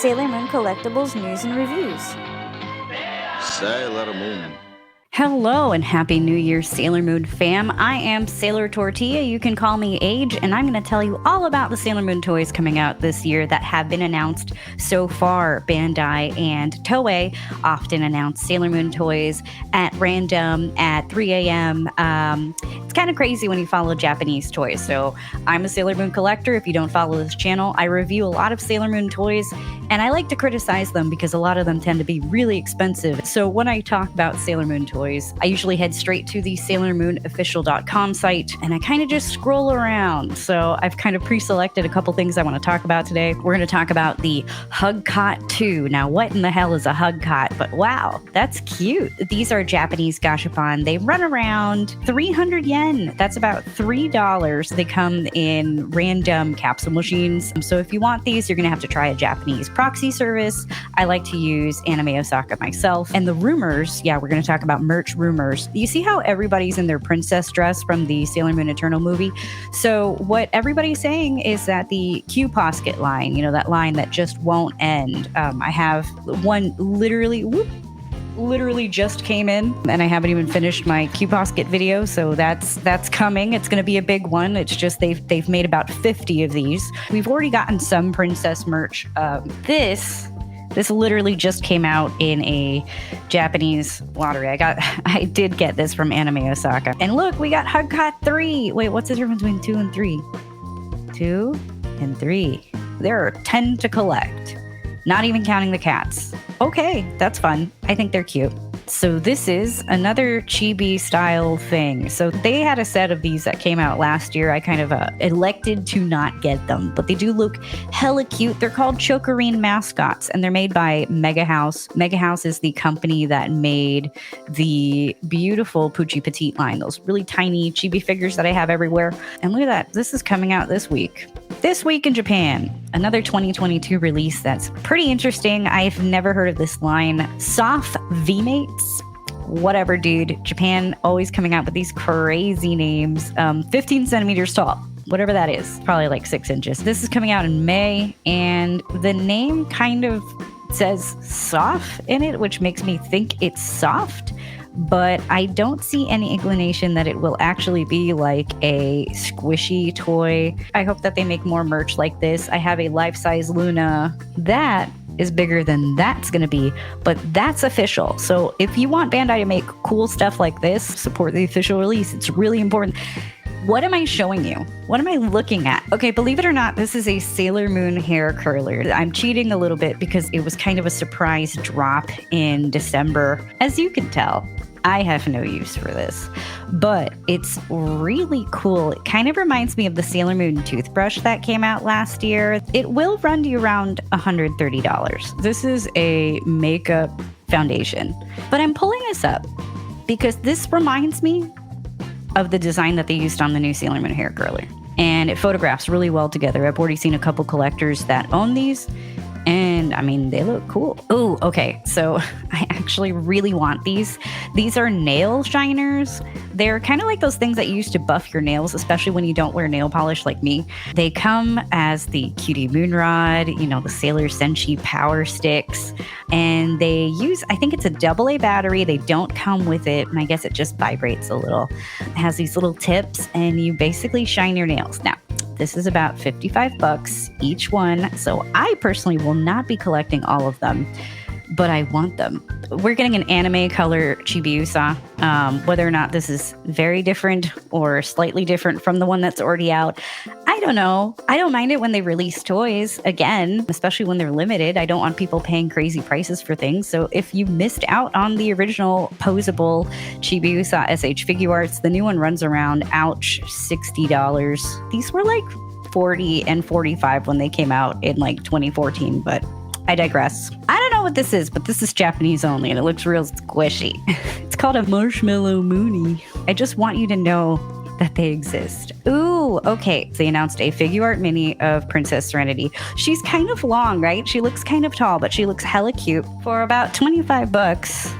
Sailor Moon Collectibles News and Reviews. Sailor Moon. Hello and Happy New Year, Sailor Moon fam. I am Sailor Tortilla. You can call me Age, and I'm going to tell you all about the Sailor Moon toys coming out this year that have been announced so far. Bandai and Toei often announce Sailor Moon toys at random at 3 a.m. It's kind of crazy when you follow Japanese toys. So I'm a Sailor Moon collector. If you don't follow this channel, I review a lot of Sailor Moon toys, and I like to criticize them because a lot of them tend to be really expensive. So when I talk about Sailor Moon toys, I usually head straight to the SailorMoonOfficial.com site, and I kind of just scroll around. So I've kind of pre-selected a couple things I want to talk about today. We're going to talk about the Hug Cot 2. Now, what in the hell is a Hug Cot? But wow, that's cute. These are Japanese gashapon. They run around 300 yen. That's about $3. They come in random capsule machines. So if you want these, you're going to have to try a Japanese Proxy service. I like to use Anime Osaka myself. And the rumors, we're going to talk about merch rumors. You see how everybody's in their princess dress from the Sailor Moon Eternal movie? So what everybody's saying is that the Q-Posket line, that line that just won't end. I have one literally just came in, and I haven't even finished my Q-Posket video, so that's coming. It's going to be a big one. It's just they've made about 50 of these. We've already gotten some princess merch. This literally just came out in a Japanese lottery. I did get this from Anime Osaka. And look, we got Hug Cot 3. Wait, what's the difference between 2 and 3? 2 and 3. There are 10 to collect, not even counting the cats. Okay, that's fun. I think they're cute. So this is another chibi style thing. So they had a set of these that came out last year. I kind of elected to not get them, but they do look hella cute. They're called Chokorine mascots, and they're made by Mega House. Mega House is the company that made the beautiful Poochie Petite line, those really tiny chibi figures that I have everywhere. And look at that. This is coming out this week. This week in Japan, another 2022 release that's pretty interesting. I've never heard of this line. Soft V-Mates. Whatever, dude. Japan always coming out with these crazy names. 15 centimeters tall. Whatever that is. Probably like 6 inches. This is coming out in May, and the name kind of says soft in it, which makes me think it's soft. But I don't see any inclination that it will actually be like a squishy toy. I hope that they make more merch like this. I have a life-size Luna that is bigger than that's going to be, but that's official. So if you want Bandai to make cool stuff like this, support the official release. It's really important. What am I showing you? What am I looking at? Okay, believe it or not, this is a Sailor Moon hair curler. I'm cheating a little bit because it was kind of a surprise drop in December. As you can tell, I have no use for this, but it's really cool. It kind of reminds me of the Sailor Moon toothbrush that came out last year. It will run you around $130. This is a makeup foundation, but I'm pulling this up because this reminds me of the design that they used on the new Sailor Moon hair curler, and it photographs really well together. I've already seen a couple collectors that own these, and I mean, they look cool. Oh, okay. So I actually really want these. These are nail shiners. They're kind of like those things that you use to buff your nails, especially when you don't wear nail polish like me. They come as the Cutie Moonrod, the Sailor Senshi Power Sticks, and they use, I think it's a AA battery. They don't come with it, and I guess it just vibrates a little. It has these little tips, and you basically shine your nails. Now, this is about $55 each one, so I personally will not be collecting all of them, but I want them. We're getting an anime color Chibiusa. Whether or not this is very different or slightly different from the one that's already out, I don't know. I don't mind it when they release toys again, especially when they're limited. I don't want people paying crazy prices for things. So if you missed out on the original posable Chibiusa SH Figure Arts, the new one runs around, ouch, $60. These were like $40 and $45 when they came out in like 2014, but I digress. I don't know what this is, but this is Japanese only, and it looks real squishy. It's called a Marshmallow Moonie. I just want you to know that they exist. Ooh, okay. They announced a figure art mini of Princess Serenity. She's kind of long, right? She looks kind of tall, but she looks hella cute. For about $25,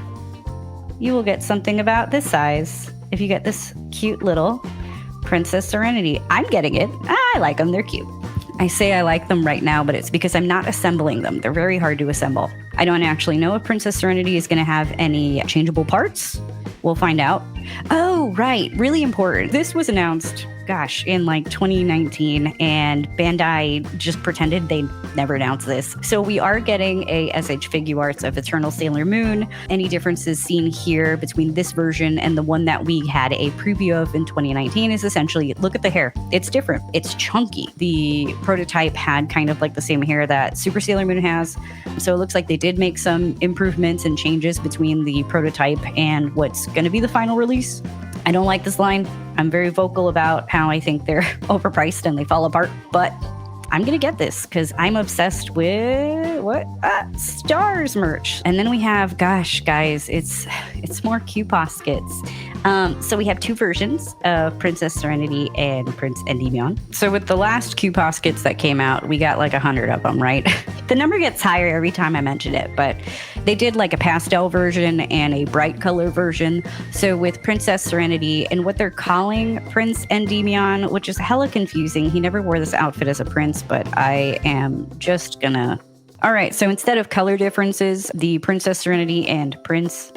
you will get something about this size. If you get this cute little Princess Serenity. I'm getting it. I like them. They're cute. I say I like them right now, but it's because I'm not assembling them. They're very hard to assemble. I don't actually know if Princess Serenity is going to have any changeable parts. We'll find out. Oh, right. Really important. This was announced, in like 2019, and Bandai just pretended they never announced this. So we are getting a SH Figuarts of Eternal Sailor Moon. Any differences seen here between this version and the one that we had a preview of in 2019 is essentially, look at the hair. It's different. It's chunky. The prototype had kind of like the same hair that Super Sailor Moon has. So it looks like they did make some improvements and changes between the prototype and what's going to be the final release. I don't like this line. I'm very vocal about how I think they're overpriced and they fall apart, but I'm going to get this because I'm obsessed with Stars merch. And then we have, guys, it's more Q-Poskets. So we have two versions of Princess Serenity and Prince Endymion. So with the last Q-Poskets that came out, we got like 100 of them, right? The number gets higher every time I mention it, but they did like a pastel version and a bright color version. So with Princess Serenity and what they're calling Prince Endymion, which is hella confusing. He never wore this outfit as a prince, but I am just gonna... All right, so instead of color differences, the Princess Serenity and Prince.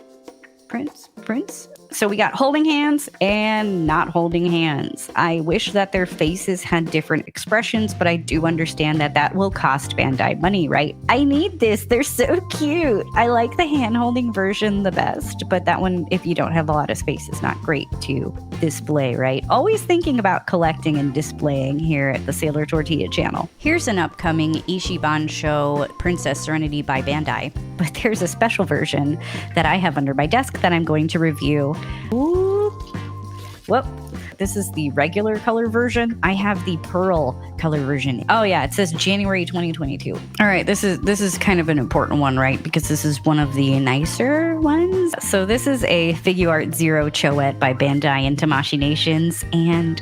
So we got holding hands and not holding hands. I wish that their faces had different expressions, but I do understand that that will cost Bandai money, right? I need this. They're so cute. I like the hand-holding version the best, but that one, if you don't have a lot of space, is not great to display, right? Always thinking about collecting and displaying here at the Sailor Tortilla channel. Here's an upcoming Ichiban show, Princess Serenity by Bandai, but there's a special version that I have under my desk that I'm going to review. Ooh. Whoop. This is the regular color version. I have the pearl color version. Oh yeah, it says January 2022. All right, this is kind of an important one, right? Because this is one of the nicer ones. So this is a Figuart Zero Choette by Bandai and Tamashii Nations, and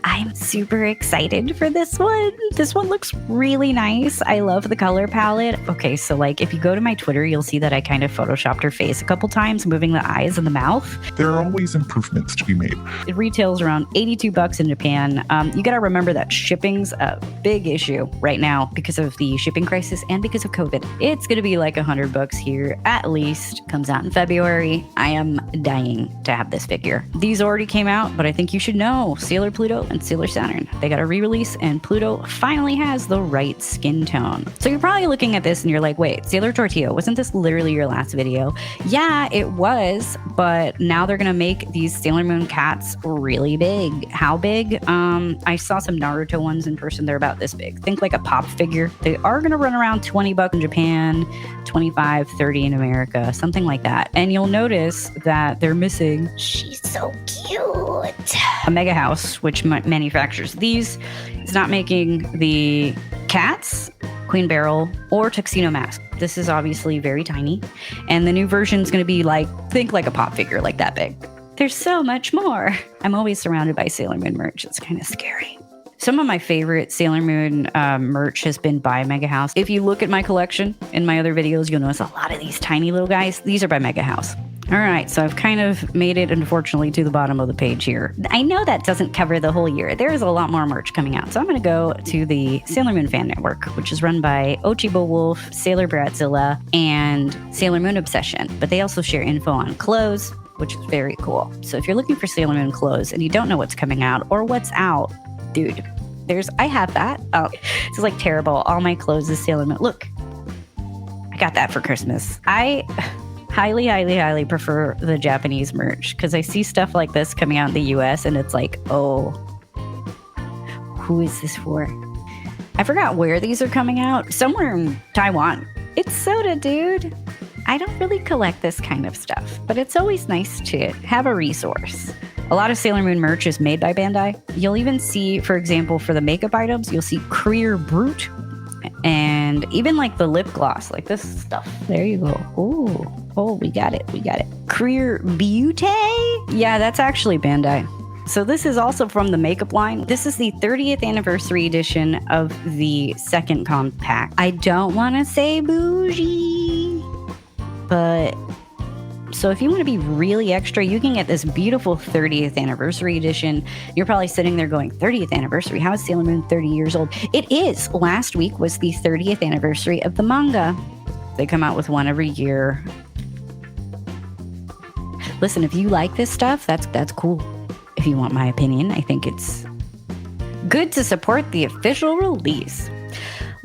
I'm super excited for this one. This one looks really nice. I love the color palette. Okay, so like if you go to my Twitter, you'll see that I kind of photoshopped her face a couple times, moving the eyes and the mouth. There are always improvements to be made. It retails around $82 in Japan. You got to remember that shipping's a big issue right now because of the shipping crisis and because of COVID. It's going to be like $100 here at least. Comes out in February. I am dying to have this figure. These already came out, but I think you should know Sailor Pluto and Sailor Saturn. They got a re-release and Pluto finally has the right skin tone. So you're probably looking at this and you're like, wait, Sailor Tortilla, wasn't this literally your last video? Yeah, it was, but now they're going to make these Sailor Moon cats really big. How big? I saw some Naruto ones in person. They're about this big. Think like a pop figure. They are going to run around $20 in Japan, $25, $30 in America, something like that. And you'll notice that they're missing, she's so cute, a Mega House, which manufactures these. It's not making the cats, Queen Beryl, or Tuxedo Mask. This is obviously very tiny. And the new version is going to be like, think like a pop figure, like that big. There's so much more. I'm always surrounded by Sailor Moon merch. It's kind of scary. Some of my favorite Sailor Moon merch has been by Mega House. If you look at my collection in my other videos, you'll notice a lot of these tiny little guys. These are by Mega House. All right, so I've kind of made it, unfortunately, to the bottom of the page here. I know that doesn't cover the whole year. There is a lot more merch coming out. So I'm going to go to the Sailor Moon Fan Network, which is run by Ochibo Wolf, Sailor Bratzilla, and Sailor Moon Obsession. But they also share info on clothes, which is very cool. So if you're looking for Sailor Moon clothes and you don't know what's coming out or what's out, dude, I have that. Oh, this is like terrible. All my clothes is Sailor Moon. Look, I got that for Christmas. I highly, highly, highly prefer the Japanese merch because I see stuff like this coming out in the US and it's like, oh, who is this for? I forgot where these are coming out. Somewhere in Taiwan. It's soda, dude. I don't really collect this kind of stuff, but it's always nice to have a resource. A lot of Sailor Moon merch is made by Bandai. You'll even see, for example, for the makeup items, you'll see Career Brute and even like the lip gloss, like this stuff. There you go. Oh, we got it. Career Beauty? Yeah, that's actually Bandai. So this is also from the makeup line. This is the 30th anniversary edition of the second compact. I don't want to say bougie, but So if you want to be really extra, you can get this beautiful 30th anniversary edition. You're probably sitting there going, 30th anniversary? How is Sailor Moon 30 years old? It is. Last week was the 30th anniversary of the manga. They come out with one every year. Listen, if you like this stuff, that's cool. If you want my opinion, I think it's good to support the official release.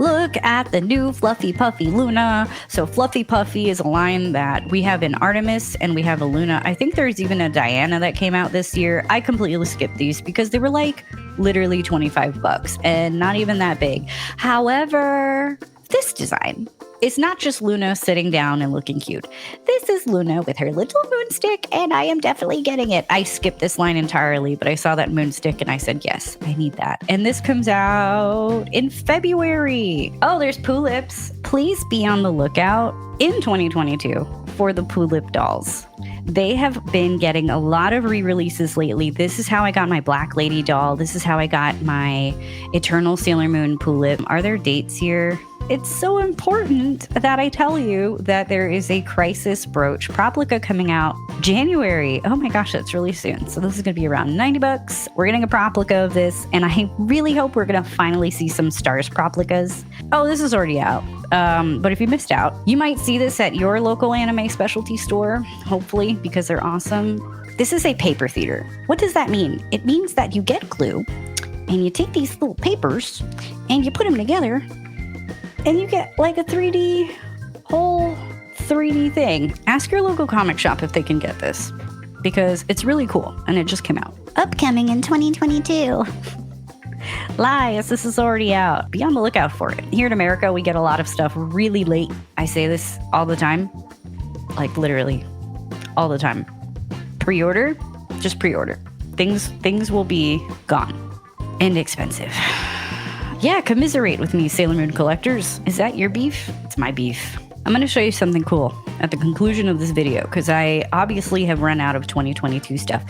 Look at the new Fluffy Puffy Luna. So Fluffy Puffy is a line that we have in Artemis and we have a Luna. I think there's even a Diana that came out this year. I completely skipped these because they were like literally $25 and not even that big. However, this design is not just Luna sitting down and looking cute. This is Luna with her little moonstick, and I am definitely getting it. I skipped this line entirely, but I saw that moonstick and I said, yes, I need that. And this comes out in February. Oh, there's Poo Lips. Please be on the lookout in 2022 for the Poo Lip dolls. They have been getting a lot of re-releases lately. This is how I got my Black Lady doll. This is how I got my Eternal Sailor Moon Poo Lip. Are there dates here? It's so important that I tell you that there is a Crisis Brooch Proplica coming out January. Oh my gosh, that's really soon. So this is going to be around $90. We're getting a Proplica of this, and I really hope we're going to finally see some Stars Proplicas. Oh, this is already out. But if you missed out, you might see this at your local anime specialty store, hopefully, because they're awesome. This is a paper theater. What does that mean? It means that you get glue, and you take these little papers, and you put them together, and you get like a 3D, whole 3D thing. Ask your local comic shop if they can get this, because it's really cool, and it just came out. Upcoming in 2022. Lies, this is already out. Be on the lookout for it. Here in America, we get a lot of stuff really late. I say this all the time, like literally all the time. Pre-order, just pre-order. Things will be gone and expensive. Yeah, commiserate with me, Sailor Moon collectors. Is that your beef? It's my beef. I'm going to show you something cool at the conclusion of this video because I obviously have run out of 2022 stuff.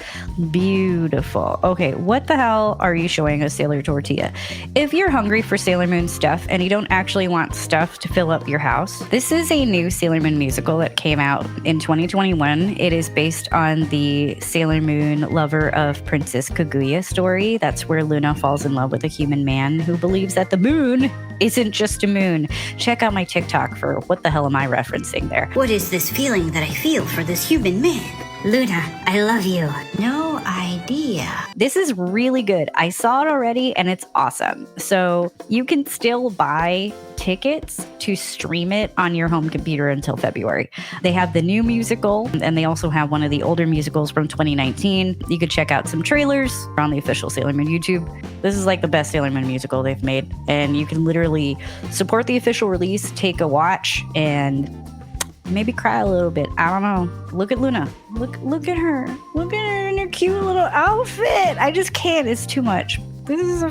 Beautiful. Okay, what the hell are you showing us, Sailor Tortilla? If you're hungry for Sailor Moon stuff and you don't actually want stuff to fill up your house, this is a new Sailor Moon musical that came out in 2021. It is based on the Sailor Moon lover of Princess Kaguya story. That's where Luna falls in love with a human man who believes that the moon isn't just a moon. Check out my TikTok for what the hell am I referencing there. What is this feeling that I feel for this human man? Luna, I love you. No idea. This is really good. I saw it already and it's awesome. So you can still buy tickets to stream it on your home computer until February. They have the new musical and they also have one of the older musicals from 2019. You could check out some trailers on the official Sailor Moon YouTube. This is like the best Sailor Moon musical they've made. And you can literally support the official release, take a watch, and maybe cry a little bit. I don't know. Look at Luna. Look at her. Look at her in her cute little outfit. I just can't. It's too much. This is a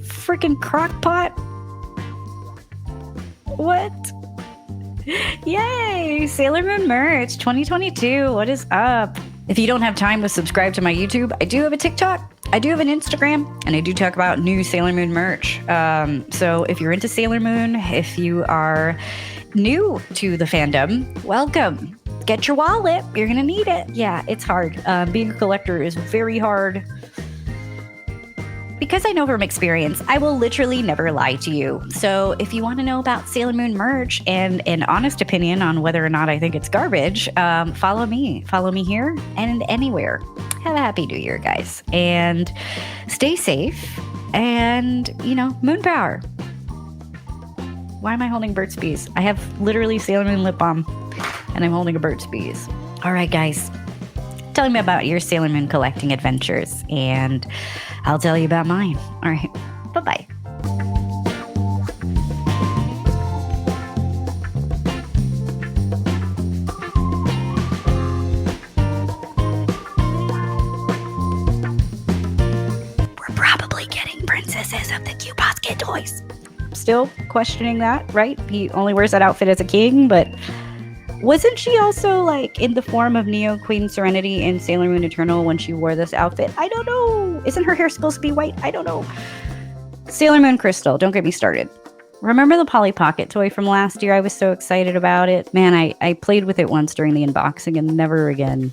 freaking crock pot. What? Yay! Sailor Moon merch 2022. What is up? If you don't have time to subscribe to my YouTube, I do have a TikTok, I do have an Instagram, and I do talk about new Sailor Moon merch. So if you're into Sailor Moon, if you are new to the fandom, welcome. Get your wallet. You're going to need it. Yeah, it's hard. Being a collector is very hard. Because I know from experience, I will literally never lie to you. So if you want to know about Sailor Moon merch and an honest opinion on whether or not I think it's garbage, follow me. Follow me here and anywhere. Have a happy new year, guys. And stay safe. And, moon power. Why am I holding Burt's Bees? I have literally Sailor Moon lip balm, and I'm holding a Burt's Bees. All right, guys. Tell me about your Sailor Moon collecting adventures, and I'll tell you about mine. All right. Bye-bye. We're probably getting princesses of the Cute Basket toys. Still questioning that, right? He only wears that outfit as a king, but wasn't she also like in the form of Neo Queen Serenity in Sailor Moon Eternal when she wore this outfit? I don't know. Isn't her hair supposed to be white? I don't know. Sailor Moon Crystal, don't get me started. Remember the Polly Pocket toy from last year? I was so excited about it. Man, I played with it once during the unboxing and never again.